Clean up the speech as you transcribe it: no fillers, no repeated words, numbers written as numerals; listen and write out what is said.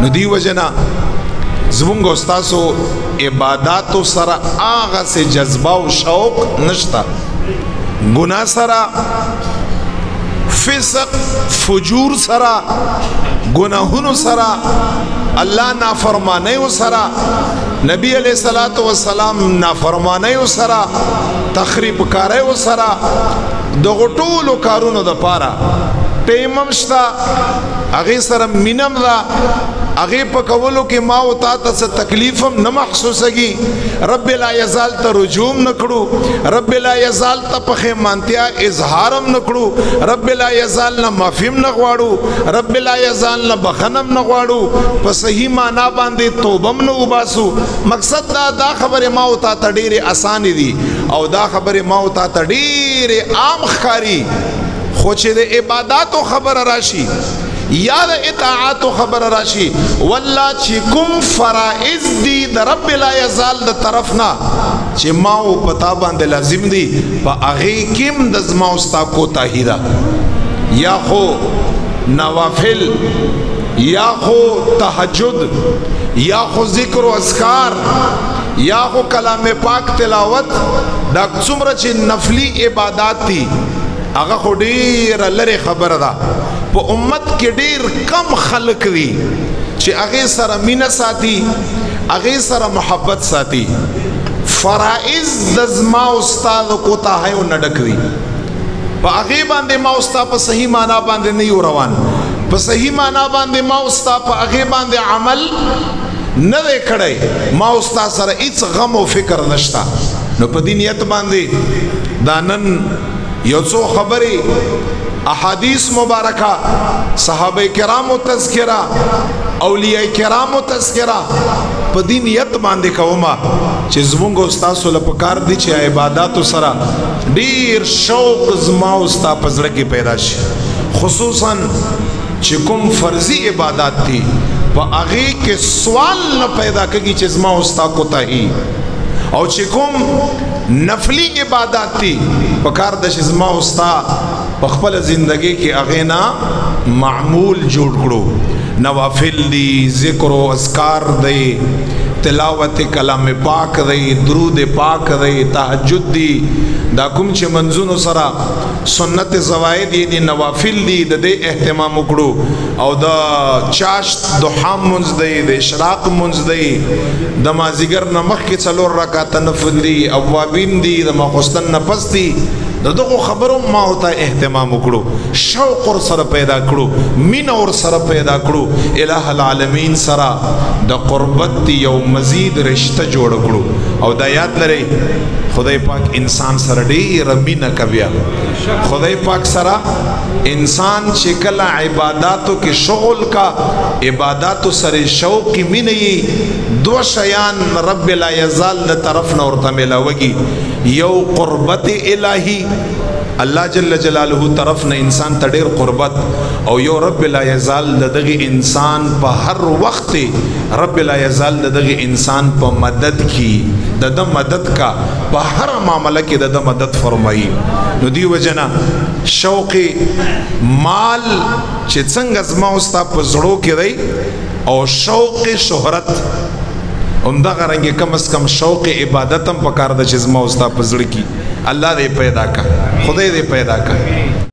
نو دی وجنا زمونږ استاسو عباداتو سره هغه سے جذبه او شوق نشتا گناہ سره فسق فجور سره گناہونو سره الله نافرمانیو سره نبی علیہ الصلوۃ والسلام نافرمانیو سره تخریب کاریو سره دغه ټولو کارونو د پاره ټیمم شتا هغه سره مینم دا هغه په کولو کې ما او تا ته تکلیفم نه محسوسږي رب لا یزال ته رجوم نکړو رب لا یزال ته په مانتیا اظهارم نکړو رب لا یزال نه معافیم نه غواړو رب لا یزال نه بخنم نه غواړو په صحیح معنا باندې توبم نه وباسو مقصد دا خبره ما او تا ته ډیره اسان دي او دا خبره ما او تا ته ډیره عام ښکاری خو چې د عبادتو خبر راشي یا د اطاعتو خبر راشي والله چې کوم فرائض دي د رب لا یزال د طرف نه چې ما او پتا باندې لازم دي په هغه کې د زما استا کوتاهی ده یا خو نوافل یا خو تهجد یا خو ذکر و اذکار یا خو کلام پاک تلاوت دا څومره چې نفلی عبادت دي هغه خو ډیر لره خبره ده په امت کې ډیر کم خلق دي چې هغه سره مینه ساتي هغه سره محبت ساتي فرائض د زما استاد کوتاهی نه ډکوي په هغه باندې ما استاد په صحیح معنا باندې نه یو روان په صحیح معنا باندې ما استاد په هغه باندې عمل نه کړی ما استاد سره هیڅ غم او فکر نشتا نو په دې نیت باندې دانن یو څو خبرې احادیث مبارکه صحابه کرامو تذکرہ اولیاء کرامو تذکرہ په دې نیت باندې کومه چې زمونږ استاد سره پکار دي چې عبادت سره ډیر شوق زما استاد په زړه کې پیدا شي خصوصا چې کوم فرضي عبادت دي په هغه کې سوال نه پیدا کړي چې زما استاد کوتاهی او چې کوم نفلی عبادت دي پکار د زما استاد په خپل زندگی کې اغینا معمول جوړ کړو نوافل دی ذکر و اذکار دی تلاوت کلام پاک دی درود پاک دی تهجد دی دا کوم چې منځونو سره سنت زوائد دی نوافل دی د دې اهتمام وکړو او د چاشت دوحا منځ دی د اشراق منځ دی د مازیګر نمخ کې 4 رکعات نفل دی اوابین دی د ماخستن نفس دی دغه خبرو ما ہوتا اهتمام وکړو شوق ور سره پیدا کړو مين اور سره پیدا کړو الہ العالمین سره د قربت یو مزید رشتہ جوړ کړو او د یاد لري خدای پاک انسان سره ډیر مینه کوي خدای پاک سره انسان چې کله عبادتو کې شغل کا عبادتو سره شوق کی مینه دو شیان رب لا یزال د طرف نور تملاوږي یو قربت الہی الله جل جلاله طرف نه انسان ته ډیر قربت او یو رب لا یزال دغه انسان په هر وخت رب لا یزال دغه انسان په مدد کی د مدد کا په هر معاملې کې د مدد فرمایي نو دی وجنا شوق مال چې څنګه زما اوستا په زړه کې دی او شوق شهرت همدغه رنګ کم از کم شوق عبادت هم پکار د چې زما اوستا په زړه کې الله دې پیدا کا خدای دې پیدا کا